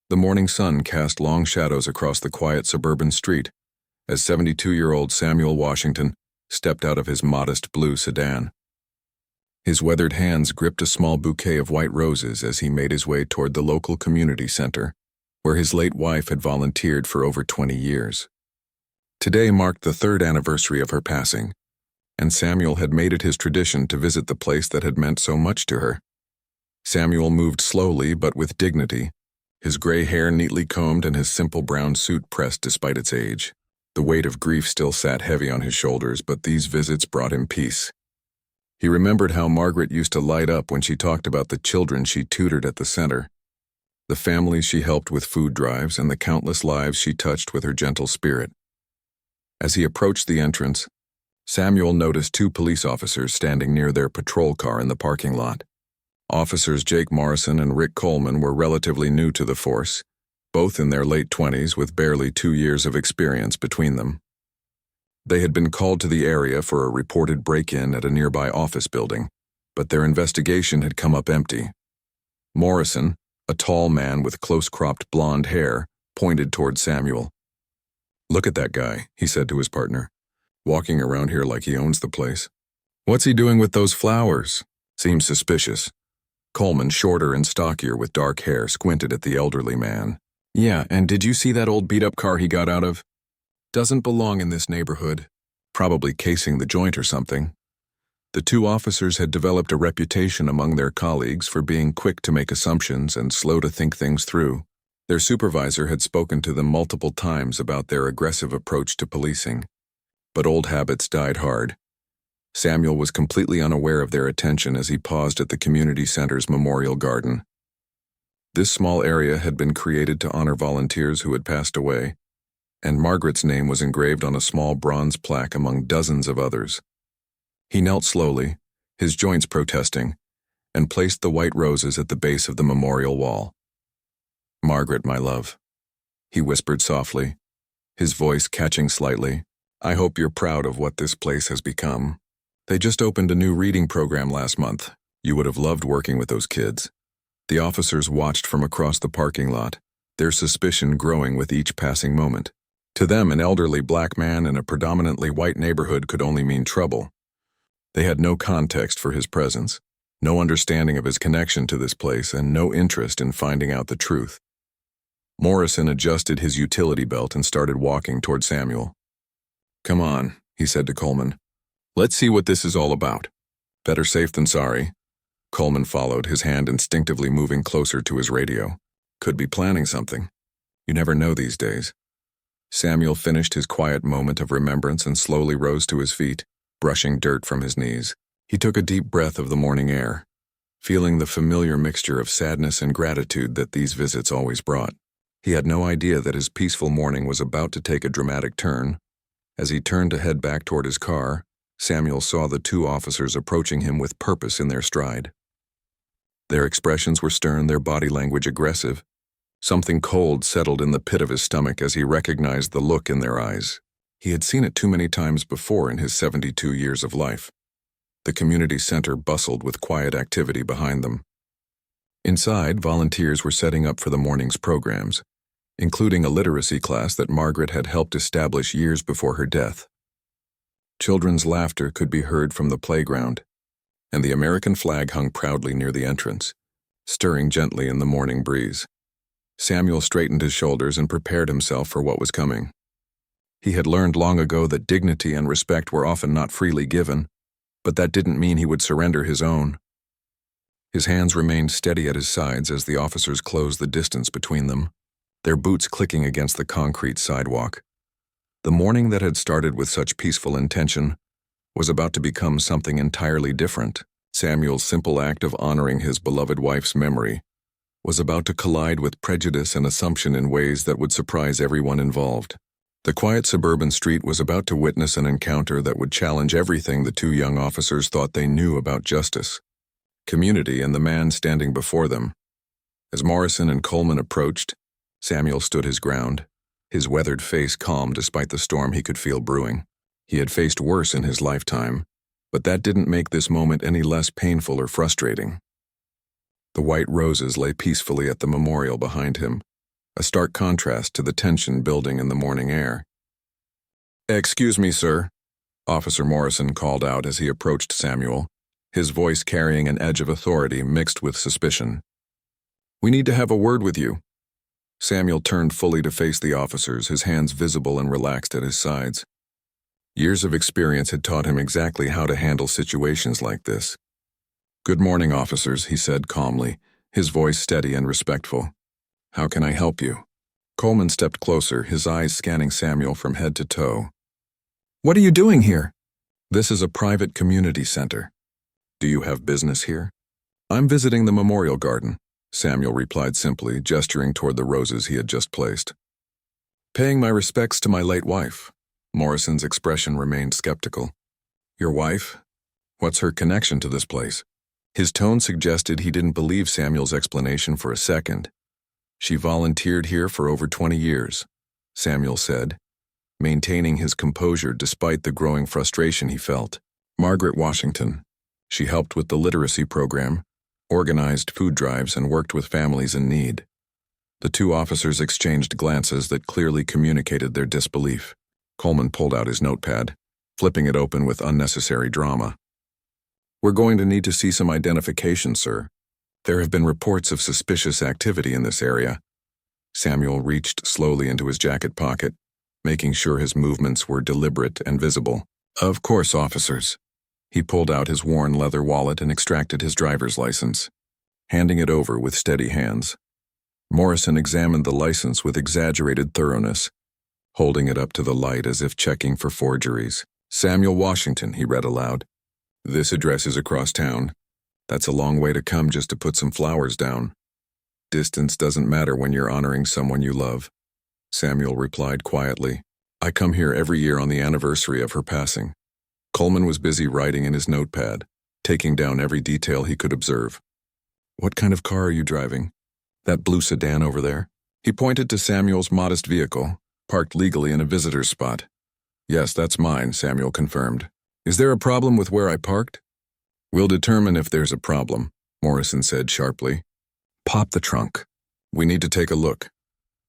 The morning sun cast long shadows across the quiet suburban street as 72-year-old Samuel Washington stepped out of his modest blue sedan. His weathered hands gripped a small bouquet of white roses as he made his way toward the local community center, where his late wife had volunteered for over 20 years. Today marked the third anniversary of her passing, and Samuel had made it his tradition to visit the place that had meant so much to her. Samuel moved slowly but with dignity, his gray hair neatly combed and his simple brown suit pressed despite its age. The weight of grief still sat heavy on his shoulders, but these visits brought him peace. He remembered how Margaret used to light up when she talked about the children she tutored at the center, the families she helped with food drives, and the countless lives she touched with her gentle spirit. As he approached the entrance, Samuel noticed two police officers standing near their patrol car in the parking lot. Officers Jake Morrison and Rick Coleman were relatively new to the force, both in their late 20s with barely 2 years of experience between them. They had been called to the area for a reported break-in at a nearby office building, but their investigation had come up empty. Morrison, a tall man with close-cropped blonde hair, pointed toward Samuel. "Look at that guy," he said to his partner, "walking around here like he owns the place. What's he doing with those flowers? Seems suspicious." Coleman, shorter and stockier with dark hair, squinted at the elderly man. "Yeah, and did you see that old beat-up car he got out of? Doesn't belong in this neighborhood. Probably casing the joint or something." The two officers had developed a reputation among their colleagues for being quick to make assumptions and slow to think things through. Their supervisor had spoken to them multiple times about their aggressive approach to policing. But old habits died hard. Samuel was completely unaware of their attention as he paused at the community center's memorial garden. This small area had been created to honor volunteers who had passed away, and Margaret's name was engraved on a small bronze plaque among dozens of others. He knelt slowly, his joints protesting, and placed the white roses at the base of the memorial wall. "Margaret, my love," he whispered softly, his voice catching slightly, "I hope you're proud of what this place has become. They just opened a new reading program last month. You would have loved working with those kids." The officers watched from across the parking lot, their suspicion growing with each passing moment. To them, an elderly black man in a predominantly white neighborhood could only mean trouble. They had no context for his presence, no understanding of his connection to this place, and no interest in finding out the truth. Morrison adjusted his utility belt and started walking toward Samuel. "Come on," he said to Coleman. "Let's see what this is all about." "Better safe than sorry." Coleman followed, his hand instinctively moving closer to his radio. Could be planning something. You never know these days. Samuel finished his quiet moment of remembrance and slowly rose to his feet, brushing dirt from his knees. He took a deep breath of the morning air, feeling the familiar mixture of sadness and gratitude that these visits always brought. He had no idea that his peaceful morning was about to take a dramatic turn. As he turned to head back toward his car, Samuel saw the two officers approaching him with purpose in their stride. Their expressions were stern, their body language aggressive. Something cold settled in the pit of his stomach as he recognized the look in their eyes. He had seen it too many times before in his 72 years of life. The community center bustled with quiet activity behind them. Inside, volunteers were setting up for the morning's programs, including a literacy class that Margaret had helped establish years before her death. Children's laughter could be heard from the playground, and the American flag hung proudly near the entrance, stirring gently in the morning breeze. Samuel straightened his shoulders and prepared himself for what was coming. He had learned long ago that dignity and respect were often not freely given, but that didn't mean he would surrender his own. His hands remained steady at his sides as the officers closed the distance between them, their boots clicking against the concrete sidewalk. The morning that had started with such peaceful intention was about to become something entirely different. Samuel's simple act of honoring his beloved wife's memory was about to collide with prejudice and assumption in ways that would surprise everyone involved. The quiet suburban street was about to witness an encounter that would challenge everything the two young officers thought they knew about justice, community, and the man standing before them. As Morrison and Coleman approached, Samuel stood his ground, his weathered face calm despite the storm he could feel brewing. He had faced worse in his lifetime, but that didn't make this moment any less painful or frustrating. The white roses lay peacefully at the memorial behind him, a stark contrast to the tension building in the morning air. "Excuse me, sir," Officer Morrison called out as he approached Samuel, his voice carrying an edge of authority mixed with suspicion. "We need to have a word with you." Samuel turned fully to face the officers, his hands visible and relaxed at his sides. Years of experience had taught him exactly how to handle situations like this. "Good morning, officers," he said calmly, his voice steady and respectful. "How can I help you?" Coleman stepped closer, his eyes scanning Samuel from head to toe. "What are you doing here?" "This is a private community center. Do you have business here?" "I'm visiting the memorial garden," Samuel replied simply, gesturing toward the roses he had just placed. "Paying my respects to my late wife." Morrison's expression remained skeptical. "Your wife? What's her connection to this place?" His tone suggested he didn't believe Samuel's explanation for a second. "She volunteered here for over 20 years, Samuel said, maintaining his composure despite the growing frustration he felt. "Margaret Washington. She helped with the literacy program, organized food drives, and worked with families in need." The two officers exchanged glances that clearly communicated their disbelief. Coleman pulled out his notepad, flipping it open with unnecessary drama. "We're going to need to see some identification, sir. There have been reports of suspicious activity in this area." Samuel reached slowly into his jacket pocket, making sure his movements were deliberate and visible. "Of course, officers." He pulled out his worn leather wallet and extracted his driver's license, handing it over with steady hands. Morrison examined the license with exaggerated thoroughness, holding it up to the light as if checking for forgeries. "Samuel Washington," he read aloud. "This address is across town. That's a long way to come just to put some flowers down." "Distance doesn't matter when you're honoring someone you love," Samuel replied quietly. "I come here every year on the anniversary of her passing." Coleman was busy writing in his notepad, taking down every detail he could observe. "What kind of car are you driving?" "That blue sedan over there." He pointed to Samuel's modest vehicle, parked legally in a visitor's spot. "Yes, that's mine," Samuel confirmed. "Is there a problem with where I parked?" "We'll determine if there's a problem," Morrison said sharply. "Pop the trunk. We need to take a look."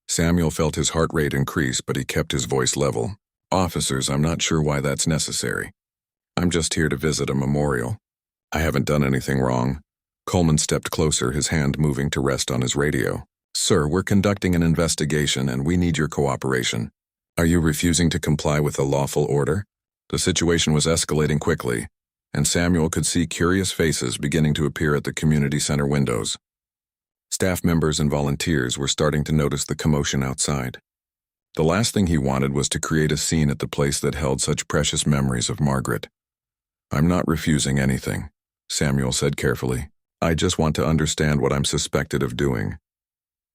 Samuel felt his heart rate increase, but he kept his voice level. "Officers, I'm not sure why that's necessary. I'm just here to visit a memorial. I haven't done anything wrong." Coleman stepped closer, his hand moving to rest on his radio. "Sir, we're conducting an investigation and we need your cooperation. Are you refusing to comply with a lawful order?" The situation was escalating quickly, and Samuel could see curious faces beginning to appear at the community center windows. Staff members and volunteers were starting to notice the commotion outside. The last thing he wanted was to create a scene at the place that held such precious memories of Margaret. "I'm not refusing anything," Samuel said carefully. "I just want to understand what I'm suspected of doing."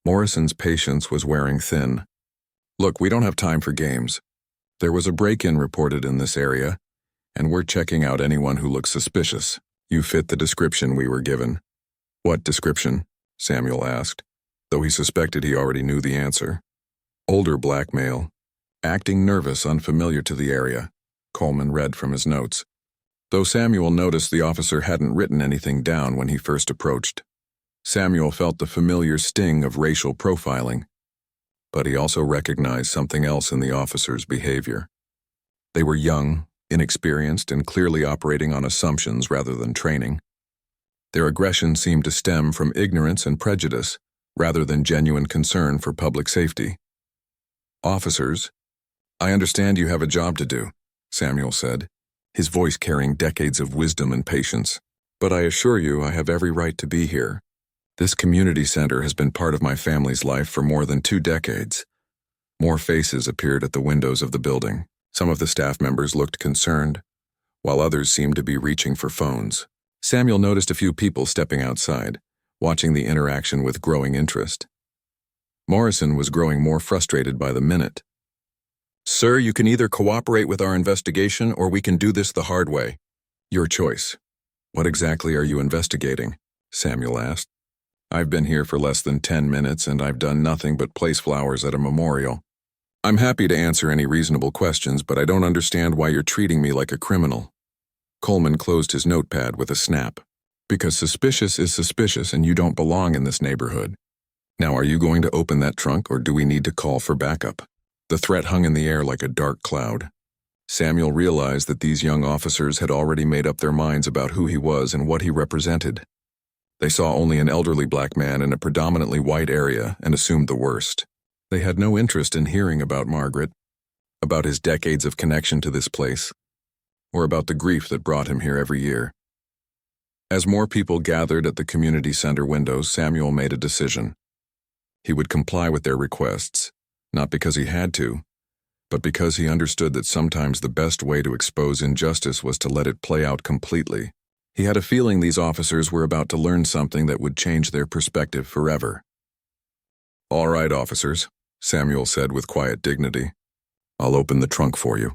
Morrison's patience was wearing thin. "Look, we don't have time for games. There was a break-in reported in this area, and we're checking out anyone who looks suspicious. You fit the description we were given." "What description?" Samuel asked, though he suspected he already knew the answer. "Older black male, acting nervous, unfamiliar to the area," Coleman read from his notes. Though Samuel noticed the officer hadn't written anything down when he first approached. Samuel felt the familiar sting of racial profiling, but he also recognized something else in the officer's behavior. They were young, inexperienced, and clearly operating on assumptions rather than training. Their aggression seemed to stem from ignorance and prejudice, rather than genuine concern for public safety. "Officers, I understand you have a job to do," Samuel said, his voice carrying decades of wisdom and patience. "But I assure you I have every right to be here. This community center has been part of my family's life for more than 2 decades. More faces appeared at the windows of the building. Some of the staff members looked concerned, while others seemed to be reaching for phones. Samuel noticed a few people stepping outside, watching the interaction with growing interest. Morrison was growing more frustrated by the minute. "Sir, you can either cooperate with our investigation or we can do this the hard way. Your choice." "What exactly are you investigating?" Samuel asked. "I've been here for less than 10 minutes and I've done nothing but place flowers at a memorial. I'm happy to answer any reasonable questions, but I don't understand why you're treating me like a criminal." Coleman closed his notepad with a snap. "Because suspicious is suspicious and you don't belong in this neighborhood. Now, are you going to open that trunk, or do we need to call for backup? The threat hung in the air like a dark cloud. Samuel realized that these young officers had already made up their minds about who he was and what he represented. They saw only an elderly black man in a predominantly white area and assumed the worst. They had no interest in hearing about Margaret, about his decades of connection to this place, or about the grief that brought him here every year. As more people gathered at the community center windows, Samuel made a decision. He would comply with their requests, not because he had to, but because he understood that sometimes the best way to expose injustice was to let it play out completely. He had a feeling these officers were about to learn something that would change their perspective forever. "All right, officers," Samuel said with quiet dignity. "I'll open the trunk for you."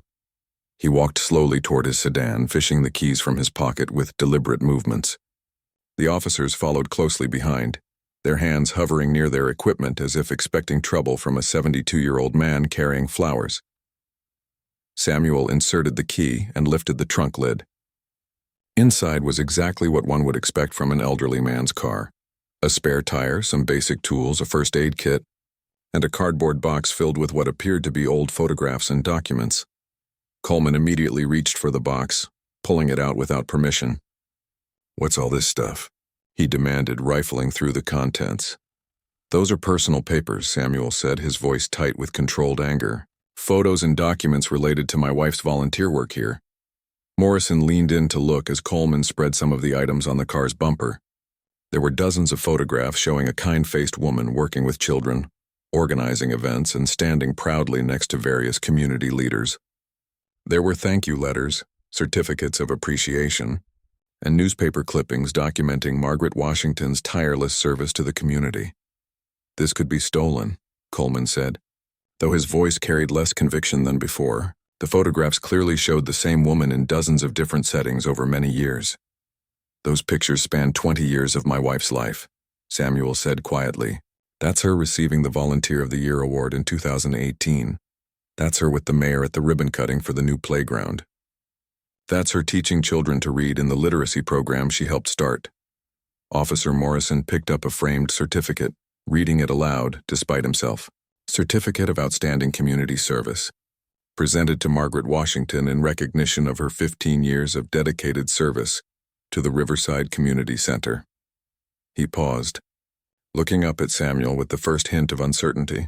He walked slowly toward his sedan, fishing the keys from his pocket with deliberate movements. The officers followed closely behind, their hands hovering near their equipment as if expecting trouble from a 72-year-old man carrying flowers. Samuel inserted the key and lifted the trunk lid. Inside was exactly what one would expect from an elderly man's car: a spare tire, some basic tools, a first aid kit, and a cardboard box filled with what appeared to be old photographs and documents. Coleman immediately reached for the box, pulling it out without permission. "What's all this stuff?" he demanded, rifling through the contents. "Those are personal papers," Samuel said, his voice tight with controlled anger. "Photos and documents related to my wife's volunteer work here." Morrison leaned in to look as Coleman spread some of the items on the car's bumper. There were dozens of photographs showing a kind-faced woman working with children, organizing events, and standing proudly next to various community leaders. There were thank you letters, certificates of appreciation, and newspaper clippings documenting Margaret Washington's tireless service to the community. "This could be stolen," Coleman said. Though his voice carried less conviction than before, the photographs clearly showed the same woman in dozens of different settings over many years. "Those pictures span 20 years of my wife's life," Samuel said quietly. "That's her receiving the Volunteer of the Year award in 2018. That's her with the mayor at the ribbon cutting for the new playground. That's her teaching children to read in the literacy program she helped start." Officer Morrison picked up a framed certificate, reading it aloud despite himself. "Certificate of Outstanding Community Service. Presented to Margaret Washington in recognition of her 15 years of dedicated service to the Riverside Community Center." He paused, looking up at Samuel with the first hint of uncertainty.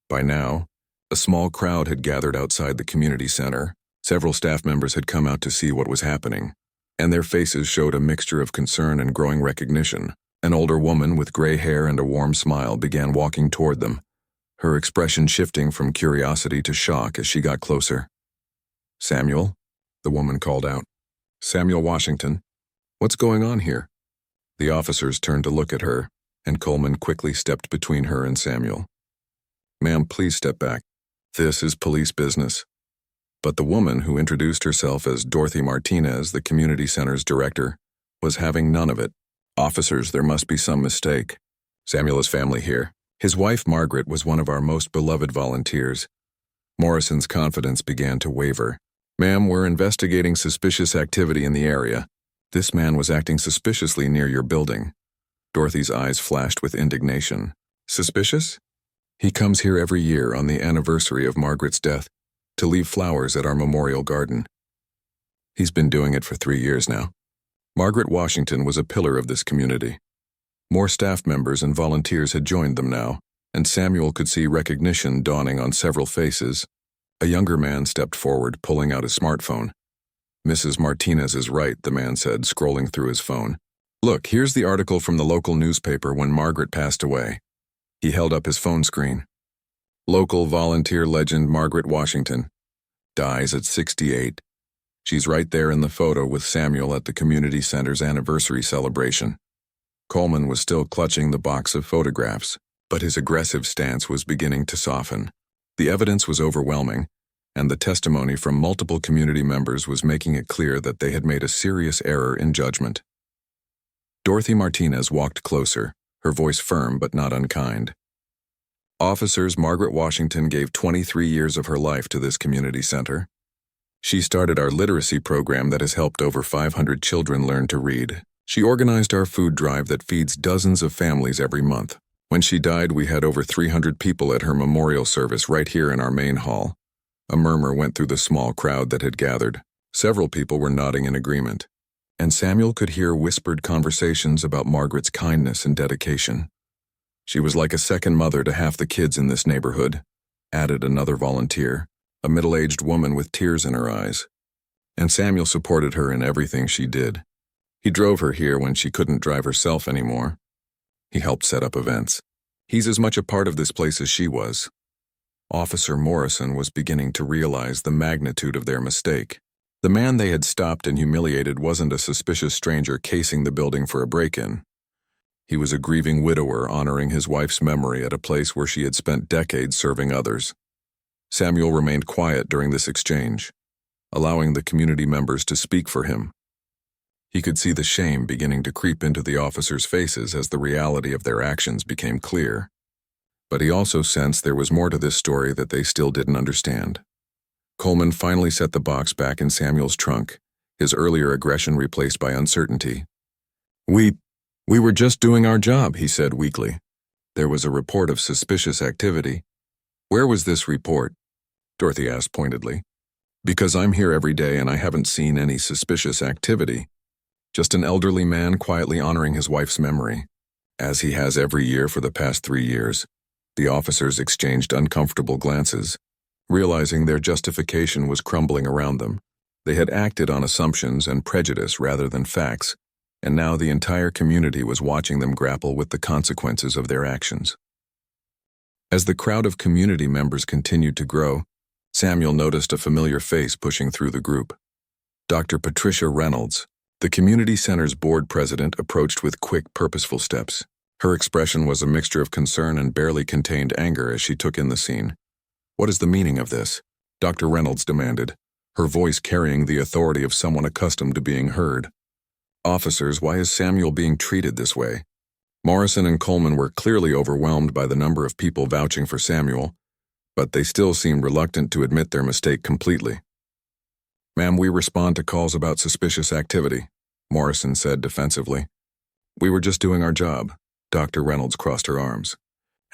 By now, a small crowd had gathered outside the community center. Several staff members had come out to see what was happening, and their faces showed a mixture of concern and growing recognition. An older woman with gray hair and a warm smile began walking toward them, her expression shifting from curiosity to shock as she got closer. "Samuel?" the woman called out. "Samuel Washington. What's going on here?" The officers turned to look at her, and Coleman quickly stepped between her and Samuel. "Ma'am, please step back. This is police business." But the woman, who introduced herself as Dorothy Martinez, the community center's director, was having none of it. "Officers, there must be some mistake. Samuel is family here. His wife, Margaret, was one of our most beloved volunteers." Morrison's confidence began to waver. "Ma'am, we're investigating suspicious activity in the area. This man was acting suspiciously near your building." Dorothy's eyes flashed with indignation. "Suspicious? He comes here every year on the anniversary of Margaret's death to leave flowers at our memorial garden. He's been doing it for 3 years now. Margaret Washington was a pillar of this community. More staff members and volunteers had joined them now, and Samuel could see recognition dawning on several faces. A younger man stepped forward, pulling out his smartphone. "Mrs. Martinez is right," the man said, scrolling through his phone. "Look, here's the article from the local newspaper when Margaret passed away." He held up his phone screen. "Local volunteer legend Margaret Washington dies at 68. She's right there in the photo with Samuel at the community center's anniversary celebration." Coleman was still clutching the box of photographs, but his aggressive stance was beginning to soften. The evidence was overwhelming, and the testimony from multiple community members was making it clear that they had made a serious error in judgment. Dorothy Martinez walked closer, her voice firm but not unkind. "Officers, Margaret Washington gave 23 years of her life to this community center. She started our literacy program that has helped over 500 children learn to read. She organized our food drive that feeds dozens of families every month. When she died, we had over 300 people at her memorial service right here in our main hall. A murmur went through the small crowd that had gathered. Several people were nodding in agreement, and Samuel could hear whispered conversations about Margaret's kindness and dedication. She was like a second mother to half the kids in this neighborhood, added another volunteer, a middle-aged woman with tears in her eyes. And Samuel supported her in everything she did. He drove her here when she couldn't drive herself anymore. He helped set up events. He's as much a part of this place as she was. Officer Morrison was beginning to realize the magnitude of their mistake. The man they had stopped and humiliated wasn't a suspicious stranger casing the building for a break-in. He was a grieving widower honoring his wife's memory at a place where she had spent decades serving others. Samuel remained quiet during this exchange, allowing the community members to speak for him. He could see the shame beginning to creep into the officers' faces as the reality of their actions became clear. But he also sensed there was more to this story that they still didn't understand. Coleman finally set the box back in Samuel's trunk, his earlier aggression replaced by uncertainty. We were just doing our job," he said weakly. There was a report of suspicious activity. "Where was this report?" Dorothy asked pointedly. "Because I'm here every day and I haven't seen any suspicious activity. Just an elderly man quietly honoring his wife's memory, as he has every year for the past 3 years. The officers exchanged uncomfortable glances, realizing their justification was crumbling around them. They had acted on assumptions and prejudice rather than facts, and now the entire community was watching them grapple with the consequences of their actions. As the crowd of community members continued to grow, Samuel noticed a familiar face pushing through the group. Dr. Patricia Reynolds, the community center's board president, approached with quick, purposeful steps. Her expression was a mixture of concern and barely contained anger as she took in the scene. "What is the meaning of this?" Dr. Reynolds demanded, her voice carrying the authority of someone accustomed to being heard. "Officers, why is Samuel being treated this way?" Morrison and Coleman were clearly overwhelmed by the number of people vouching for Samuel, but they still seemed reluctant to admit their mistake completely. "Ma'am, we respond to calls about suspicious activity," Morrison said defensively. "We were just doing our job." Dr. Reynolds crossed her arms.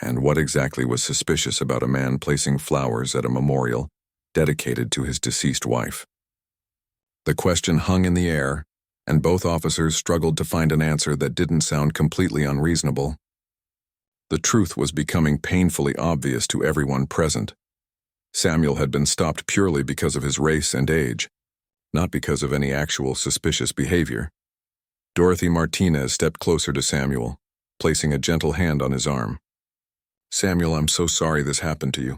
And what exactly was suspicious about a man placing flowers at a memorial dedicated to his deceased wife? The question hung in the air, and both officers struggled to find an answer that didn't sound completely unreasonable. The truth was becoming painfully obvious to everyone present. Samuel had been stopped purely because of his race and age, not because of any actual suspicious behavior. Dorothy Martinez stepped closer to Samuel, placing a gentle hand on his arm. "Samuel, I'm so sorry this happened to you.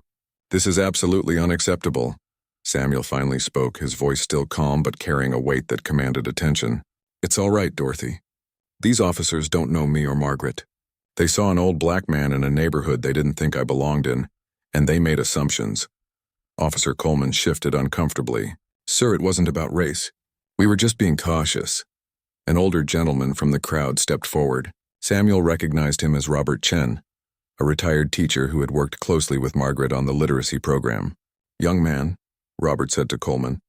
This is absolutely unacceptable." Samuel finally spoke, his voice still calm but carrying a weight that commanded attention. "It's all right, Dorothy. These officers don't know me or Margaret. They saw an old black man in a neighborhood they didn't think I belonged in, and they made assumptions." Officer Coleman shifted uncomfortably. "Sir, it wasn't about race. We were just being cautious." An older gentleman from the crowd stepped forward. Samuel recognized him as Robert Chen, a retired teacher who had worked closely with Margaret on the literacy program. "Young man," Robert said to Coleman,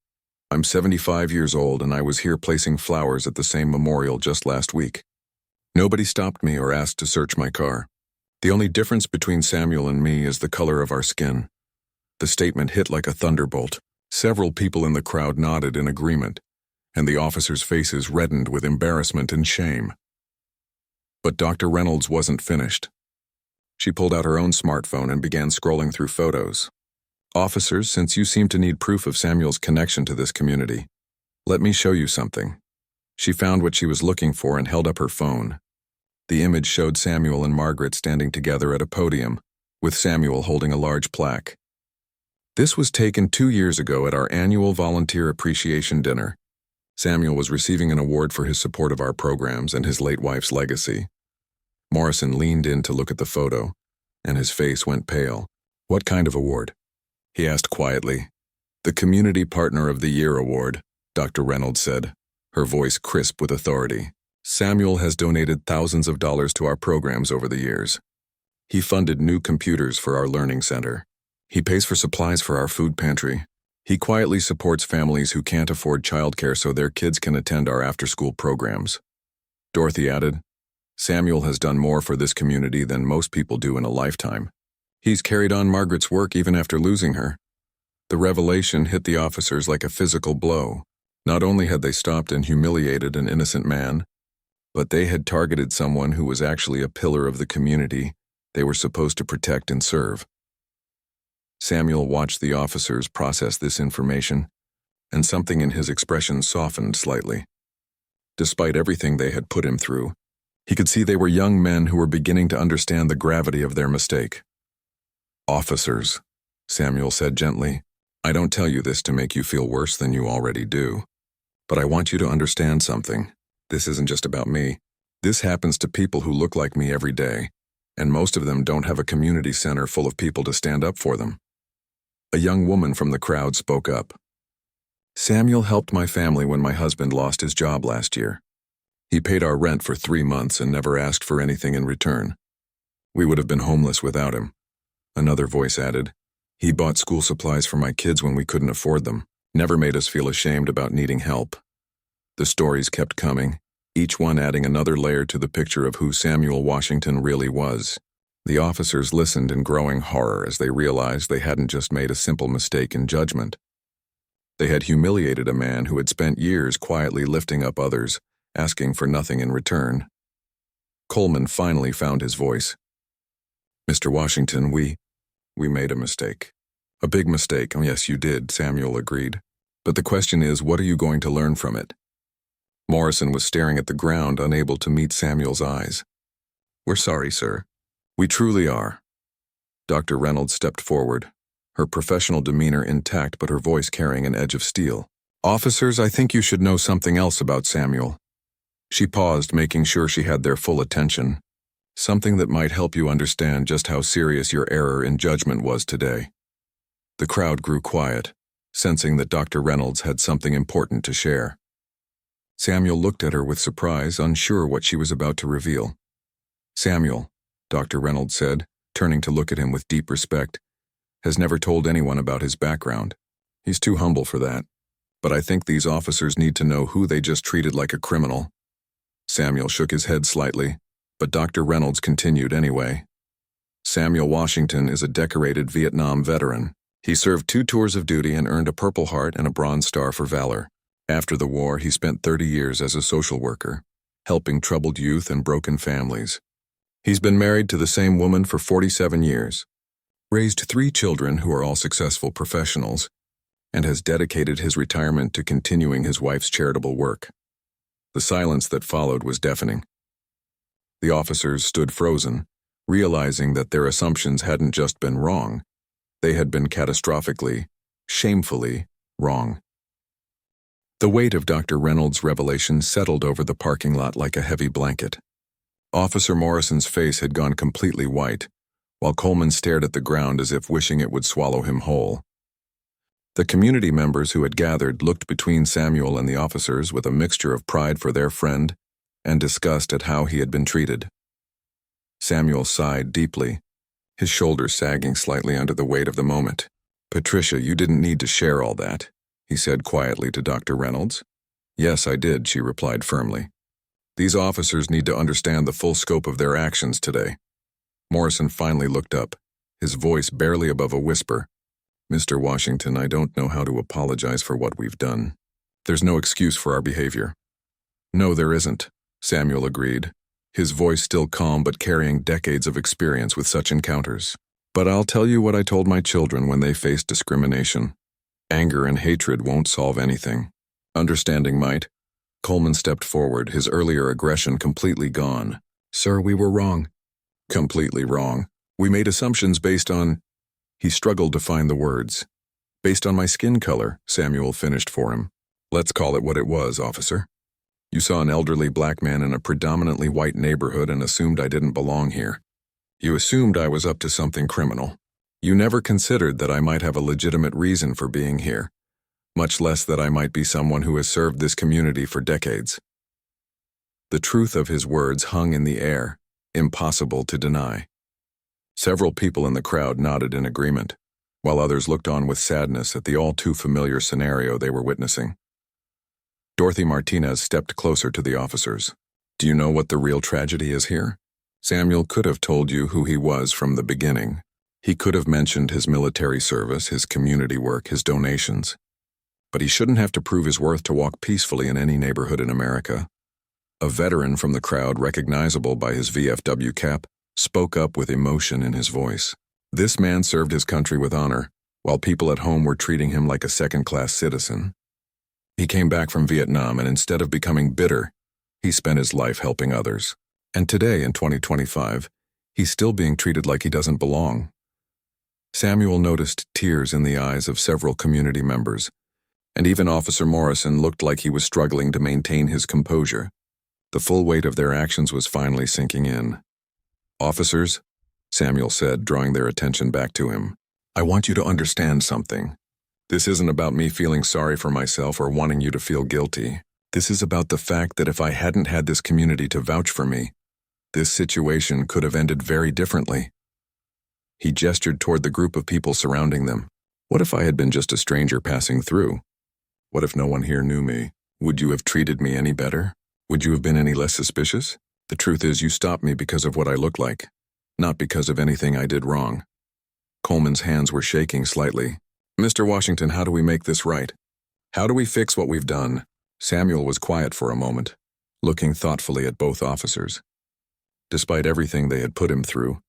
"I'm 75 years old and I was here placing flowers at the same memorial just last week. Nobody stopped me or asked to search my car. The only difference between Samuel and me is the color of our skin." The statement hit like a thunderbolt. Several people in the crowd nodded in agreement, and the officers' faces reddened with embarrassment and shame. But Dr. Reynolds wasn't finished. She pulled out her own smartphone and began scrolling through photos. "Officers, since you seem to need proof of Samuel's connection to this community, let me show you something." She found what she was looking for and held up her phone. The image showed Samuel and Margaret standing together at a podium, with Samuel holding a large plaque. This was taken 2 years ago at our annual volunteer appreciation dinner. Samuel was receiving an award for his support of our programs and his late wife's legacy. Morrison leaned in to look at the photo, and his face went pale. "What kind of award?" he asked quietly. "The Community Partner of the Year Award," Dr. Reynolds said, her voice crisp with authority. "Samuel has donated thousands of dollars to our programs over the years. He funded new computers for our learning center. He pays for supplies for our food pantry. He quietly supports families who can't afford childcare so their kids can attend our after-school programs." Dorothy added, Samuel has done more for this community than most people do in a lifetime. He's carried on Margaret's work even after losing her. The revelation hit the officers like a physical blow. Not only had they stopped and humiliated an innocent man, but they had targeted someone who was actually a pillar of the community they were supposed to protect and serve. Samuel watched the officers process this information, and something in his expression softened slightly. Despite everything they had put him through, he could see they were young men who were beginning to understand the gravity of their mistake. "Officers," Samuel said gently, "I don't tell you this to make you feel worse than you already do. But I want you to understand something. This isn't just about me. This happens to people who look like me every day, and most of them don't have a community center full of people to stand up for them." A young woman from the crowd spoke up. "Samuel helped my family when my husband lost his job last year. He paid our rent for 3 months and never asked for anything in return. We would have been homeless without him." Another voice added, "He bought school supplies for my kids when we couldn't afford them, never made us feel ashamed about needing help." The stories kept coming, each one adding another layer to the picture of who Samuel Washington really was. The officers listened in growing horror as they realized they hadn't just made a simple mistake in judgment. They had humiliated a man who had spent years quietly lifting up others, asking for nothing in return. Coleman finally found his voice. "Mr. Washington, we made a mistake." "A big mistake." "Oh, yes, you did," Samuel agreed. "But the question is, what are you going to learn from it?" Morrison was staring at the ground, unable to meet Samuel's eyes. "We're sorry, sir. We truly are." Dr. Reynolds stepped forward, her professional demeanor intact but her voice carrying an edge of steel. "Officers, I think you should know something else about Samuel." She paused, making sure she had their full attention. "Something that might help you understand just how serious your error in judgment was today." The crowd grew quiet, sensing that Dr. Reynolds had something important to share. Samuel looked at her with surprise, unsure what she was about to reveal. "Samuel," Dr. Reynolds said, turning to look at him with deep respect, "has never told anyone about his background. He's too humble for that. But I think these officers need to know who they just treated like a criminal." Samuel shook his head slightly, but Dr. Reynolds continued anyway. "Samuel Washington is a decorated Vietnam veteran. He served 2 tours of duty and earned a Purple Heart and a Bronze Star for valor. After the war, he spent 30 years as a social worker, helping troubled youth and broken families. He's been married to the same woman for 47 years, raised 3 children who are all successful professionals, and has dedicated his retirement to continuing his wife's charitable work." The silence that followed was deafening. The officers stood frozen, realizing that their assumptions hadn't just been wrong, they had been catastrophically, shamefully wrong. The weight of Dr. Reynolds' revelation settled over the parking lot like a heavy blanket. Officer Morrison's face had gone completely white, while Coleman stared at the ground as if wishing it would swallow him whole. The community members who had gathered looked between Samuel and the officers with a mixture of pride for their friend and disgust at how he had been treated. Samuel sighed deeply, his shoulders sagging slightly under the weight of the moment. "Patricia, you didn't need to share all that," he said quietly to Dr. Reynolds. "Yes, I did," she replied firmly. "These officers need to understand the full scope of their actions today." Morrison finally looked up, his voice barely above a whisper. "Mr. Washington, I don't know how to apologize for what we've done. There's no excuse for our behavior." "No, there isn't," Samuel agreed, his voice still calm but carrying decades of experience with such encounters. "But I'll tell you what I told my children when they faced discrimination. Anger and hatred won't solve anything. Understanding might." Coleman stepped forward, his earlier aggression completely gone. "Sir, we were wrong." "Completely wrong. We made assumptions based on—" He struggled to find the words. "Based on my skin color," Samuel finished for him. "Let's call it what it was, officer. You saw an elderly black man in a predominantly white neighborhood and assumed I didn't belong here. You assumed I was up to something criminal. You never considered that I might have a legitimate reason for being here, much less that I might be someone who has served this community for decades." The truth of his words hung in the air, impossible to deny. Several people in the crowd nodded in agreement, while others looked on with sadness at the all-too-familiar scenario they were witnessing. Dorothy Martinez stepped closer to the officers. Do you know what the real tragedy is here? Samuel could have told you who he was from the beginning. He could have mentioned his military service, his community work, his donations. But he shouldn't have to prove his worth to walk peacefully in any neighborhood in America. A veteran from the crowd, recognizable by his VFW cap, spoke up with emotion in his voice. This man served his country with honor, while people at home were treating him like a second-class citizen. He came back from Vietnam, and instead of becoming bitter, he spent his life helping others. And today, in 2025, he's still being treated like he doesn't belong. Samuel noticed tears in the eyes of several community members, and even Officer Morrison looked like he was struggling to maintain his composure. The full weight of their actions was finally sinking in. "Officers," Samuel said, drawing their attention back to him, "I want you to understand something. This isn't about me feeling sorry for myself or wanting you to feel guilty. This is about the fact that if I hadn't had this community to vouch for me, this situation could have ended very differently." He gestured toward the group of people surrounding them. "What if I had been just a stranger passing through? What if no one here knew me? Would you have treated me any better? Would you have been any less suspicious? The truth is, you stopped me because of what I look like, not because of anything I did wrong." Coleman's hands were shaking slightly. "Mr. Washington, how do we make this right? How do we fix what we've done?" Samuel was quiet for a moment, looking thoughtfully at both officers. Despite everything they had put him through,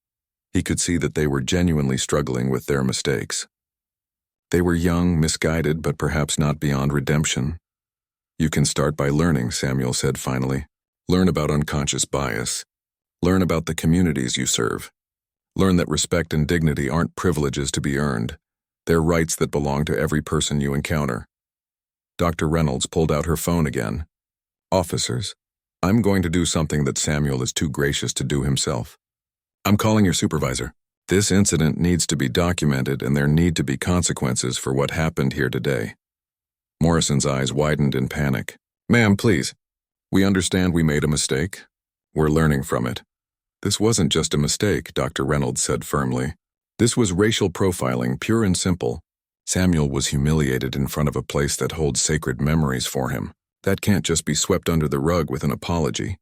he could see that they were genuinely struggling with their mistakes. They were young, misguided, but perhaps not beyond redemption. "You can start by learning," Samuel said finally. "Learn about unconscious bias. Learn about the communities you serve. Learn that respect and dignity aren't privileges to be earned. They're rights that belong to every person you encounter." Dr. Reynolds pulled out her phone again. "Officers, I'm going to do something that Samuel is too gracious to do himself. I'm calling your supervisor. This incident needs to be documented, and there need to be consequences for what happened here today." Morrison's eyes widened in panic. "Ma'am, please. We understand we made a mistake. We're learning from it." "This wasn't just a mistake," Dr. Reynolds said firmly. "This was racial profiling, pure and simple. Samuel was humiliated in front of a place that holds sacred memories for him. That can't just be swept under the rug with an apology."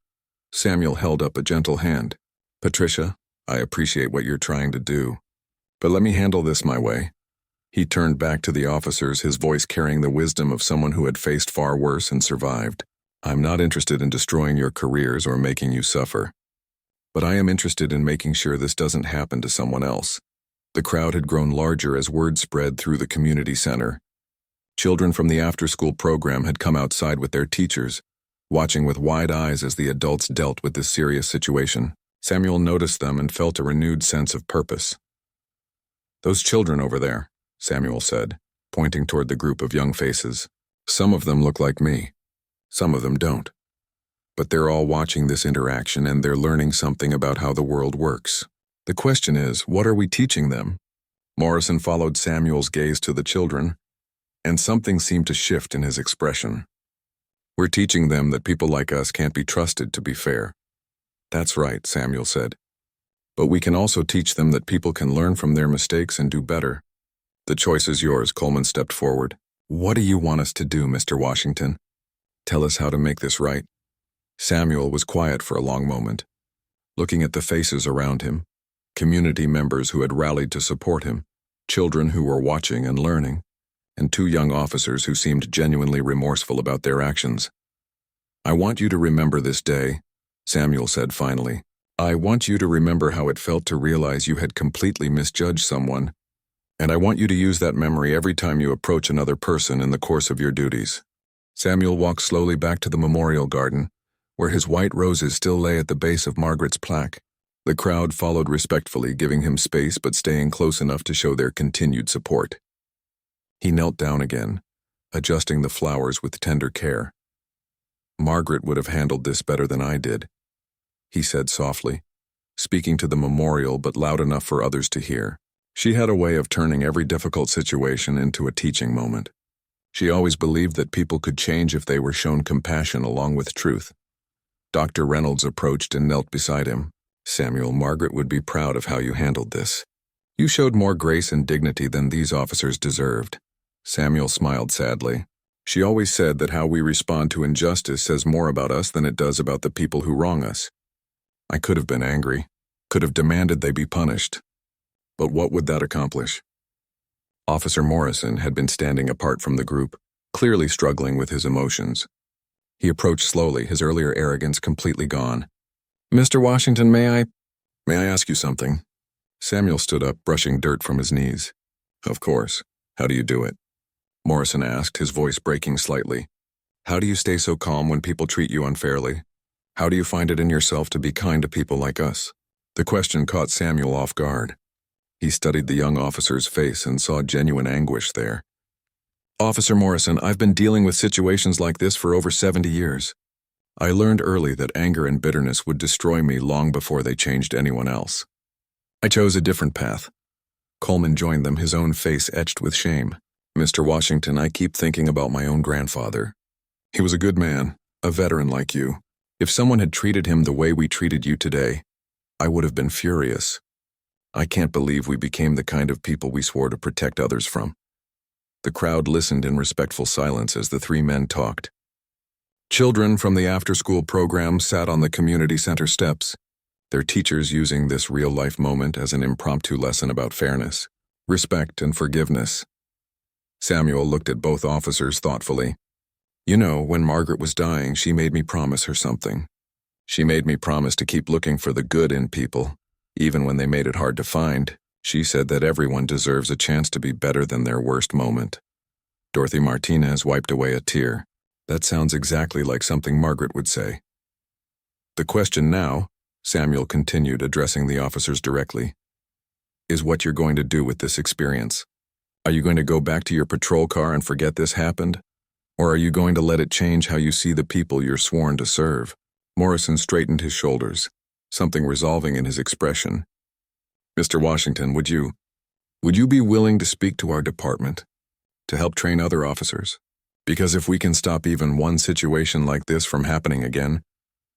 Samuel held up a gentle hand. "Patricia, I appreciate what you're trying to do, but let me handle this my way." He turned back to the officers, his voice carrying the wisdom of someone who had faced far worse and survived. "I'm not interested in destroying your careers or making you suffer, but I am interested in making sure this doesn't happen to someone else." The crowd had grown larger as word spread through the community center. Children from the after-school program had come outside with their teachers, watching with wide eyes as the adults dealt with this serious situation. Samuel noticed them and felt a renewed sense of purpose. "Those children over there," Samuel said, pointing toward the group of young faces. "Some of them look like me. Some of them don't. But they're all watching this interaction, and they're learning something about how the world works. The question is, what are we teaching them?" Morrison followed Samuel's gaze to the children, and something seemed to shift in his expression. "We're teaching them that people like us can't be trusted to be fair." "That's right," Samuel said. "But we can also teach them that people can learn from their mistakes and do better." "The choice is yours," Coleman stepped forward. "What do you want us to do, Mr. Washington? Tell us how to make this right." Samuel was quiet for a long moment, looking at the faces around him, community members who had rallied to support him, children who were watching and learning, and two young officers who seemed genuinely remorseful about their actions. "I want you to remember this day," Samuel said finally. "I want you to remember how it felt to realize you had completely misjudged someone, and I want you to use that memory every time you approach another person in the course of your duties." Samuel walked slowly back to the memorial garden, where his white roses still lay at the base of Margaret's plaque. The crowd followed respectfully, giving him space but staying close enough to show their continued support. He knelt down again, adjusting the flowers with tender care. "Margaret would have handled this better than I did," he said softly, speaking to the memorial but loud enough for others to hear. "She had a way of turning every difficult situation into a teaching moment. She always believed that people could change if they were shown compassion along with truth." Dr. Reynolds approached and knelt beside him. "Samuel, Margaret would be proud of how you handled this. You showed more grace and dignity than these officers deserved." Samuel smiled sadly. She always said that how we respond to injustice says more about us than it does about the people who wrong us. I could have been angry, could have demanded they be punished. But what would that accomplish? Officer Morrison had been standing apart from the group, clearly struggling with his emotions. He approached slowly, his earlier arrogance completely gone. "Mr. Washington, may I ask you something?" Samuel stood up, brushing dirt from his knees. "Of course. How do you do it?" Morrison asked, his voice breaking slightly. "How do you stay so calm when people treat you unfairly? How do you find it in yourself to be kind to people like us?" The question caught Samuel off guard. He studied the young officer's face and saw genuine anguish there. "Officer Morrison, I've been dealing with situations like this for over 70 years. I learned early that anger and bitterness would destroy me long before they changed anyone else. I chose a different path." Coleman joined them, his own face etched with shame. "Mr. Washington, I keep thinking about my own grandfather. He was a good man, a veteran like you. If someone had treated him the way we treated you today, I would have been furious. I can't believe we became the kind of people we swore to protect others from." The crowd listened in respectful silence as the three men talked. Children from the after-school program sat on the community center steps, their teachers using this real-life moment as an impromptu lesson about fairness, respect, and forgiveness. Samuel looked at both officers thoughtfully. "You know, when Margaret was dying, she made me promise her something. She made me promise to keep looking for the good in people, even when they made it hard to find. She said that everyone deserves a chance to be better than their worst moment." Dorothy Martinez wiped away a tear. "That sounds exactly like something Margaret would say." "The question now," Samuel continued, addressing the officers directly, "is what you're going to do with this experience. Are you going to go back to your patrol car and forget this happened? Or are you going to let it change how you see the people you're sworn to serve?" Morrison straightened his shoulders, something resolving in his expression. "Mr. Washington, would you be willing to speak to our department, to help train other officers? Because if we can stop even one situation like this from happening again,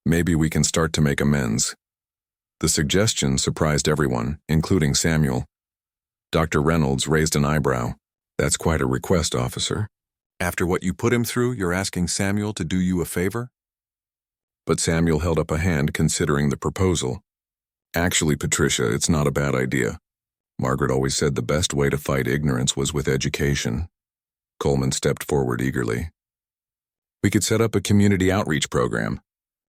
maybe we can start to make amends." The suggestion surprised everyone, including Samuel. Dr. Reynolds raised an eyebrow. "That's quite a request, officer. After what you put him through, you're asking Samuel to do you a favor?" But Samuel held up a hand, considering the proposal. "Actually, Patricia, it's not a bad idea. Margaret always said the best way to fight ignorance was with education." Coleman stepped forward eagerly. "We could set up a community outreach program.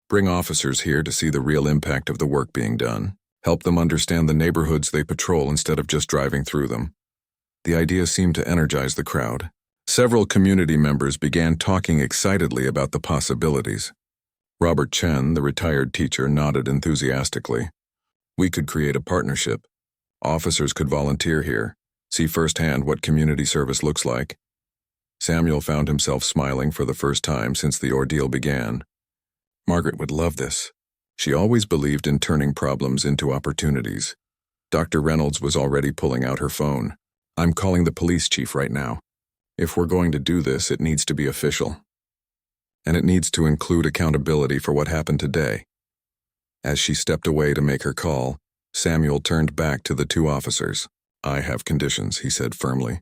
Bring officers here to see the real impact of the work being done. Help them understand the neighborhoods they patrol instead of just driving through them." The idea seemed to energize the crowd. Several community members began talking excitedly about the possibilities. Robert Chen, the retired teacher, nodded enthusiastically. "We could create a partnership. Officers could volunteer here, see firsthand what community service looks like." Samuel found himself smiling for the first time since the ordeal began. Margaret would love this. She always believed in turning problems into opportunities. Dr. Reynolds was already pulling out her phone. "I'm calling the police chief right now. If we're going to do this, it needs to be official. And it needs to include accountability for what happened today." As she stepped away to make her call, Samuel turned back to the two officers. "I have conditions," he said firmly.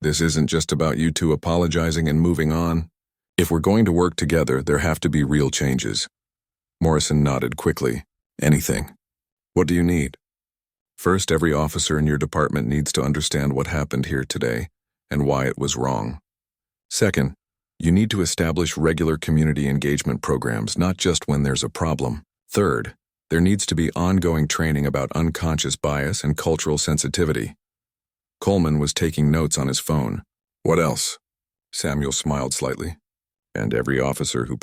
"This isn't just about you two apologizing and moving on. If we're going to work together, there have to be real changes." Morrison nodded quickly. "Anything. What do you need?" "First, every officer in your department needs to understand what happened here today and why it was wrong. Second, you need to establish regular community engagement programs, not just when there's a problem. Third, there needs to be ongoing training about unconscious bias and cultural sensitivity." Coleman was taking notes on his phone. "What else?" Samuel smiled slightly. "And every officer who